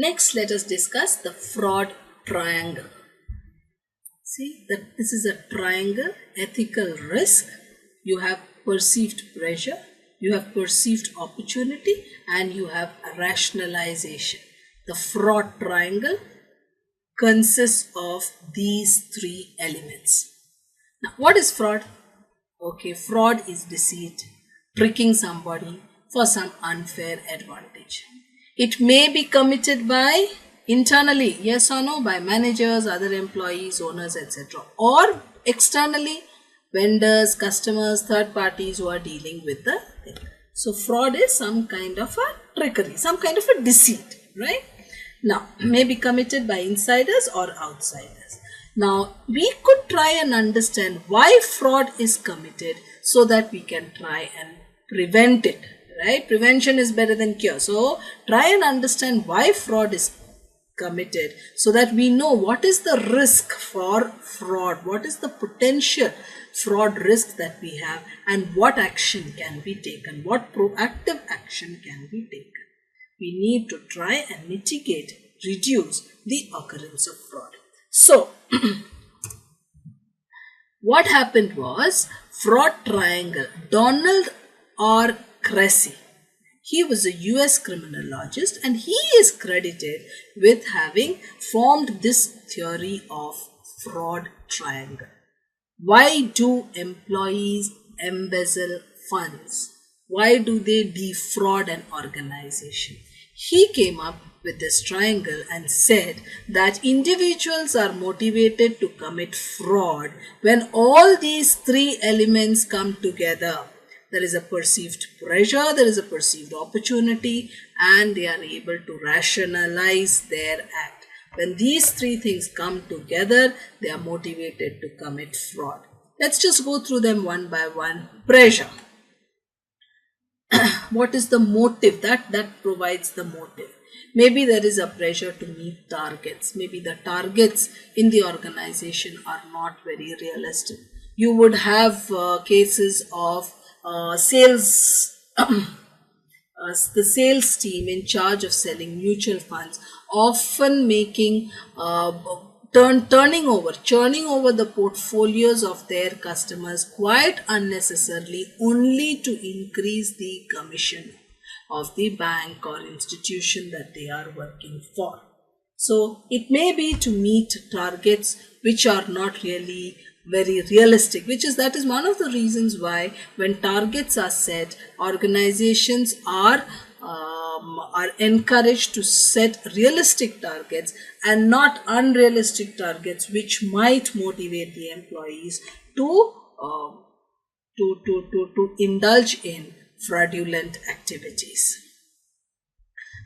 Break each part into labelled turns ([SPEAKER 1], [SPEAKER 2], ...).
[SPEAKER 1] Next, let us discuss the fraud triangle. See that this is a triangle: ethical risk, you have perceived pressure, you have perceived opportunity, and you have rationalization. The fraud triangle consists of these three elements. Now, what is fraud? Okay, fraud is deceit, tricking somebody for some unfair advantage. It may be committed by internally, yes or no, by managers, other employees, owners, etc. Or externally, vendors, customers, third parties who are dealing with the thing. So fraud is some kind of a trickery, some kind of a deceit, right? Now, may be committed by insiders or outsiders. Now, we could try and understand why fraud is committed so that we can try and prevent it, right? Prevention is better than cure. So, try and understand why fraud is committed so that we know what is the risk for fraud, what is the potential fraud risk that we have, and what action can be taken, what proactive action can be taken. We need to try and mitigate, reduce the occurrence of fraud. So, what happened was, fraud triangle, Donald R Cressey, he was a US criminologist and he is credited with having formed this theory of fraud triangle. Why do employees embezzle funds? Why do they defraud an organization? He came up with this triangle and said that individuals are motivated to commit fraud when all these three elements come together. There is a perceived pressure, there is a perceived opportunity, and they are able to rationalize their act. When these three things come together, they are motivated to commit fraud. Let's just go through them one by one. Pressure. What is the motive? That provides the motive. Maybe there is a pressure to meet targets. Maybe the targets in the organization are not very realistic. You would have cases of sales, the sales team in charge of selling mutual funds often making churning over the portfolios of their customers quite unnecessarily, only to increase the commission of the bank or institution that they are working for. So it may be to meet targets which are not really very realistic, that is one of the reasons why when targets are set, organizations are encouraged to set realistic targets and not unrealistic targets which might motivate the employees to indulge in fraudulent activities.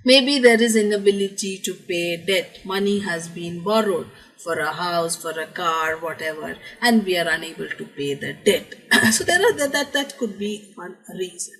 [SPEAKER 1] Maybe there is inability to pay debt. Money has been borrowed for a house, for a car, whatever, and we are unable to pay the debt. So that could be one reason.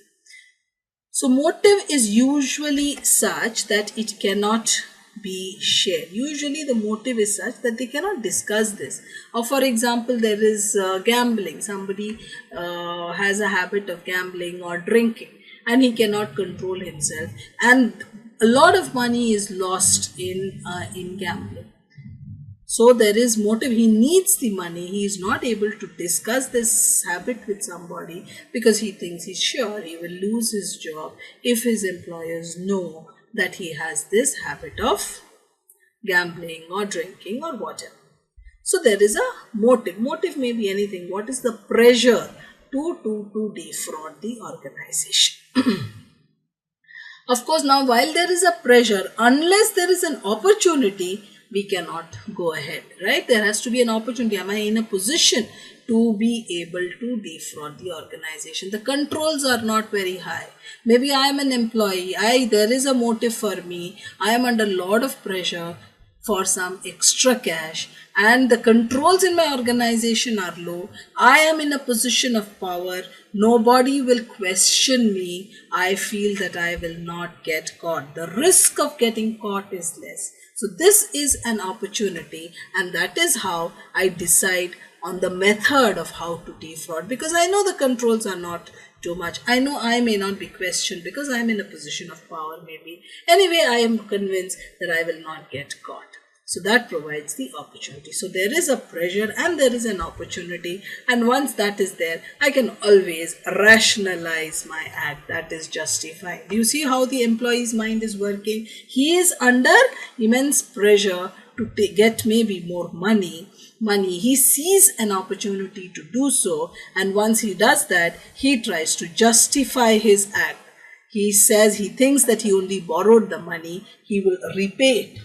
[SPEAKER 1] So motive is usually such that it cannot be shared. Usually the motive is such that they cannot discuss this. Or for example, there is gambling. Somebody has a habit of gambling or drinking and he cannot control himself, and a lot of money is lost in gambling. So there is motive. He needs the money. He is not able to discuss this habit with somebody because he thinks he's sure he will lose his job if his employers know that he has this habit of gambling or drinking or whatever. So there is a motive. Motive may be anything. What is the pressure to defraud the organization? Of course, now while there is a pressure, unless there is an opportunity, we cannot go ahead, right? There has to be an opportunity. Am I in a position to be able to defraud the organization? The controls are not very high. Maybe I am an employee. There is a motive for me. I am under a lot of pressure for some extra cash, and the controls in my organization are low. I am in a position of power. Nobody will question me. I feel that I will not get caught. The risk of getting caught is less. So this is an opportunity, and that is how I decide on the method of how to defraud, because I know the controls are not too much. I know I may not be questioned because I'm in a position of power maybe. Anyway, I am convinced that I will not get caught. So that provides the opportunity. So there is a pressure and there is an opportunity, and once that is there, I can always rationalize my act, that is justify. Do you see how the employee's mind is working? He is under immense pressure to get maybe more money. He sees an opportunity to do so, and once he does that, he tries to justify his act. He says he thinks that he only borrowed the money, he will repay it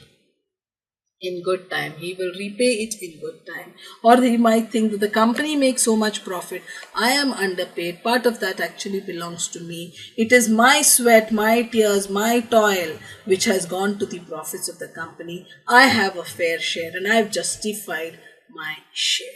[SPEAKER 1] in good time. He will repay it in good time. Or he might think that the company makes so much profit, I am underpaid, part of that actually belongs to me. It is my sweat, my tears, my toil which has gone to the profits of the company. I have a fair share and I have justified my share.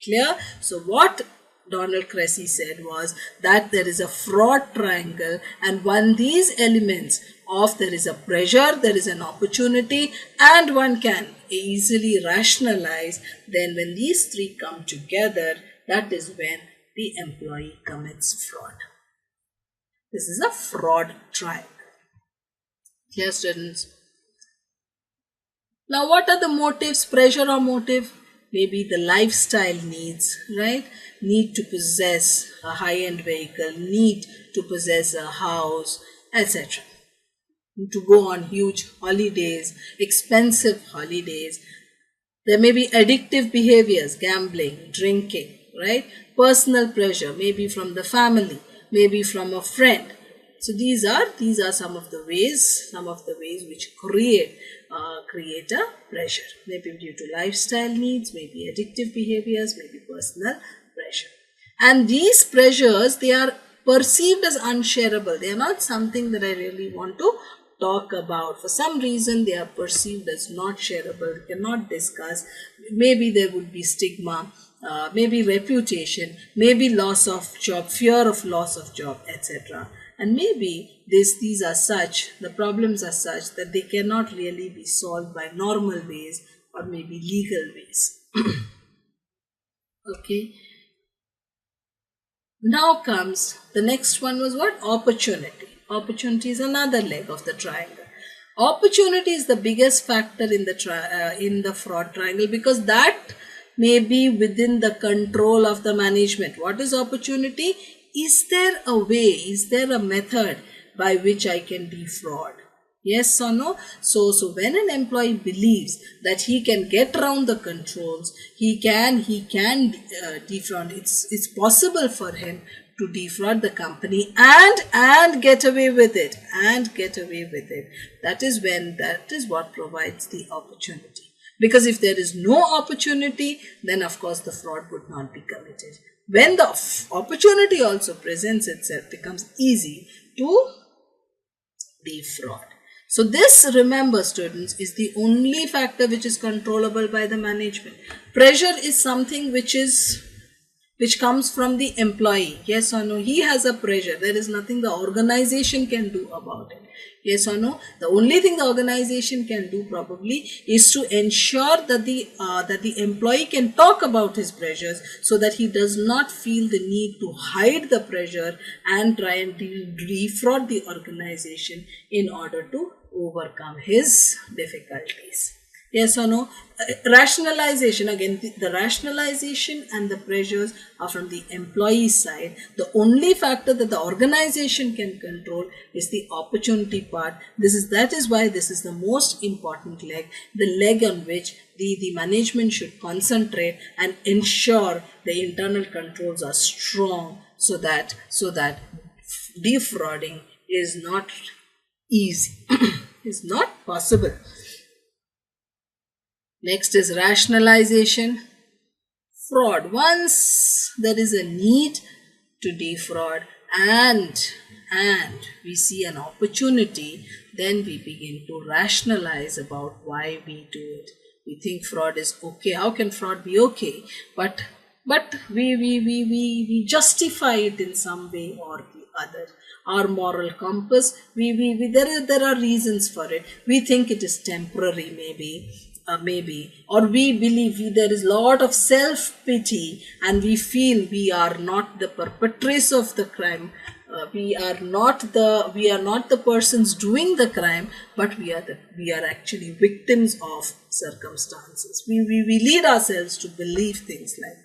[SPEAKER 1] Clear? So what Donald Cressey said was that there is a fraud triangle, and when these elements of there is a pressure, there is an opportunity, and one can easily rationalize, then when these three come together, that is when the employee commits fraud. This is a fraud triangle. Clear, students? Now what are the motives? Pressure or motive? Maybe the lifestyle needs, right? Need to possess a high-end vehicle, need to possess a house, etc. To go on huge holidays, expensive holidays. There may be addictive behaviors, gambling, drinking, right? Personal pressure, maybe from the family, maybe from a friend. So these are some of the ways which create a pressure. Maybe due to lifestyle needs, maybe addictive behaviors, maybe personal pressure. And these pressures, they are perceived as unshareable. They are not something that I really want to talk about. For some reason, they are perceived as not shareable, cannot discuss. Maybe there would be stigma, maybe reputation, maybe loss of job, fear of loss of job, etc. And maybe these are such, the problems are such that they cannot really be solved by normal ways or maybe legal ways. Okay. Now comes, the next one was what? Opportunity. Opportunity is another leg of the triangle. Opportunity is the biggest factor in the fraud triangle, because that may be within the control of the management. What is opportunity? Is there a way, is there a method by which I can defraud? Yes or no? So when an employee believes that he can get around the controls, he can defraud. It's possible for him to defraud the company and get away with it. That is what provides the opportunity. Because if there is no opportunity, then of course the fraud would not be committed. When the opportunity also presents itself, it becomes easy to defraud. So this, remember students, is the only factor which is controllable by the management. Pressure is something which comes from the employee. Yes or no? He has a pressure. There is nothing the organization can do about it. Yes or no? The only thing the organization can do probably is to ensure that the employee can talk about his pressures, so that he does not feel the need to hide the pressure and try and defraud the organization in order to overcome his difficulties. Yes or no? Rationalization, again, the rationalization and the pressures are from the employee side. The only factor that the organization can control is the opportunity part. That is why this is the most important leg, the leg on which the management should concentrate and ensure the internal controls are strong, so that defrauding is not easy, is not possible. Next is rationalization. Fraud. Once there is a need to defraud and we see an opportunity, then we begin to rationalize about why we do it. We think fraud is okay. How can fraud be okay? But we justify it in some way or the other. Our moral compass, there are reasons for it. We think it is temporary maybe. maybe, or we believe there is a lot of self-pity and we feel we are not the perpetrators of the crime. We are not the persons doing the crime, but we are actually victims of circumstances. We lead ourselves to believe things like that.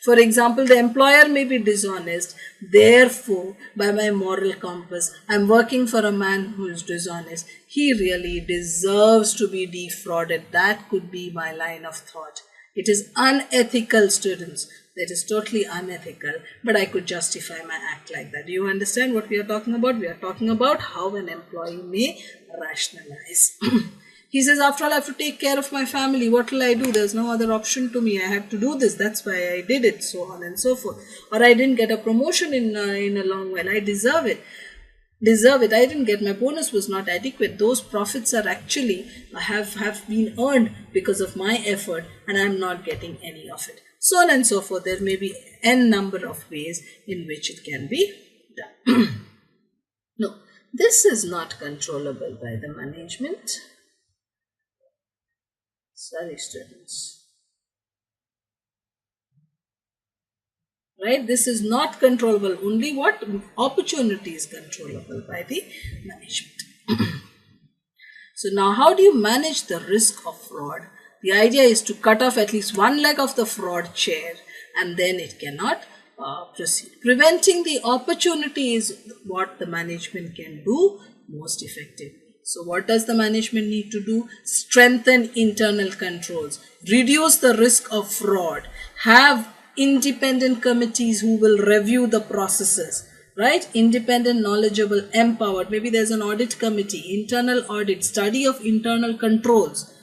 [SPEAKER 1] For example, the employer may be dishonest, therefore, by my moral compass, I'm working for a man who is dishonest. He really deserves to be defrauded. That could be my line of thought. It is unethical, students. That is totally unethical, but I could justify my act like that. Do you understand what we are talking about? We are talking about how an employee may rationalize. He says, after all, I have to take care of my family. What will I do? There's no other option to me. I have to do this. That's why I did it, so on and so forth. Or I didn't get a promotion in a long while. I deserve it. I didn't get, my bonus was not adequate. Those profits are actually have been earned because of my effort, and I'm not getting any of it. So on and so forth. There may be n number of ways in which it can be done. No, this is not controllable by the management. Sorry, students. Right? This is not controllable. Only what? Opportunity is controllable by the management. So now, how do you manage the risk of fraud? The idea is to cut off at least one leg of the fraud chair, and then it cannot proceed. Preventing the opportunity is what the management can do most effectively. So what does the management need to do? Strengthen internal controls, reduce the risk of fraud, have independent committees who will review the processes, right? Independent, knowledgeable, empowered. Maybe there's an audit committee, internal audit, study of internal controls,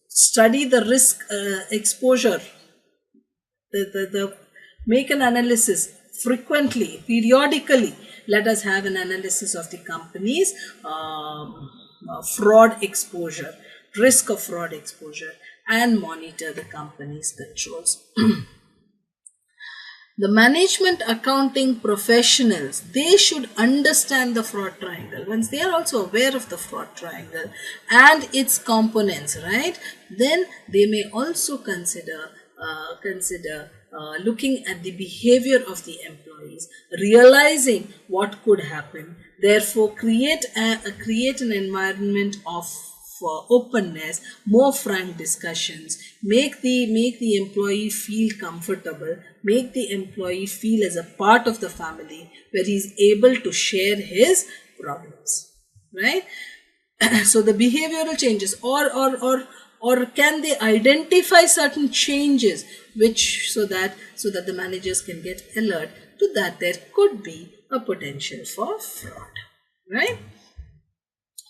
[SPEAKER 1] study the risk exposure, make an analysis frequently, periodically. Let us have an analysis of the company's fraud exposure, risk of fraud exposure, and monitor the company's controls. The management accounting professionals, they should understand the fraud triangle. Once they are also aware of the fraud triangle and its components, right, then they may also consider looking at the behavior of the employees, realizing what could happen, therefore create an environment of openness, more frank discussions, make the employee feel comfortable, make the employee feel as a part of the family where he is able to share his problems, right? So the behavioral changes, or can they identify certain changes which so that the managers can get alert to that there could be a potential for fraud, right?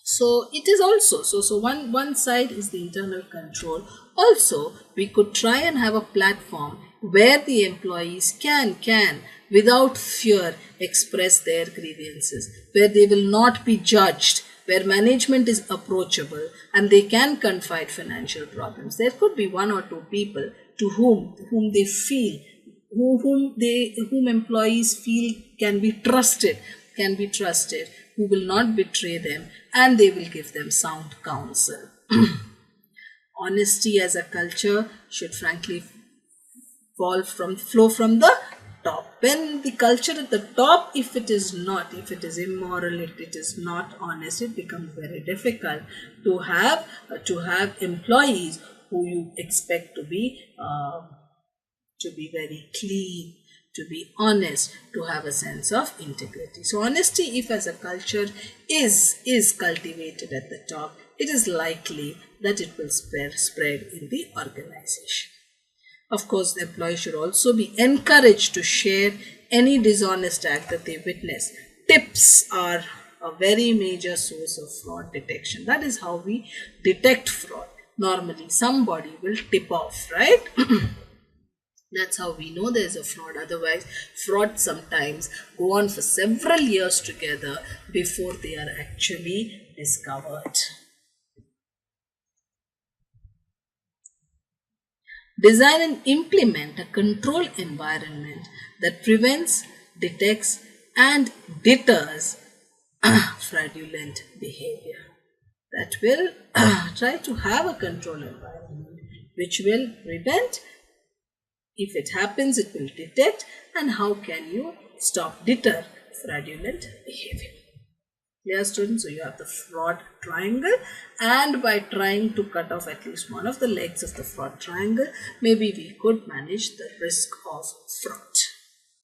[SPEAKER 1] So it is also, so one side is the internal control. Also, we could try and have a platform where the employees can without fear express their grievances, where they will not be judged, where management is approachable and they can confide financial problems. There could be one or two people to whom they feel, whom employees feel can be trusted, who will not betray them, and they will give them sound counsel. Honesty as a culture should frankly flow from the top. When the culture at the top, if it is immoral, if it is not honest, it becomes very difficult to have employees who you expect to be very clean, to be honest, to have a sense of integrity. So honesty, if as a culture is cultivated at the top, it is likely that it will spread in the organization. Of course, the employee should also be encouraged to share any dishonest act that they witness. Tips are a very major source of fraud detection. That is how we detect fraud. Normally, somebody will tip off, right? That's how we know there's a fraud. Otherwise, fraud sometimes go on for several years together before they are actually discovered. Design and implement a control environment that prevents, detects, and deters fraudulent behavior. that will try to have a control environment which will prevent. If it happens, it will detect, and how can you deter fraudulent behavior? Yeah, students, so you have the fraud triangle, and by trying to cut off at least one of the legs of the fraud triangle, maybe we could manage the risk of fraud.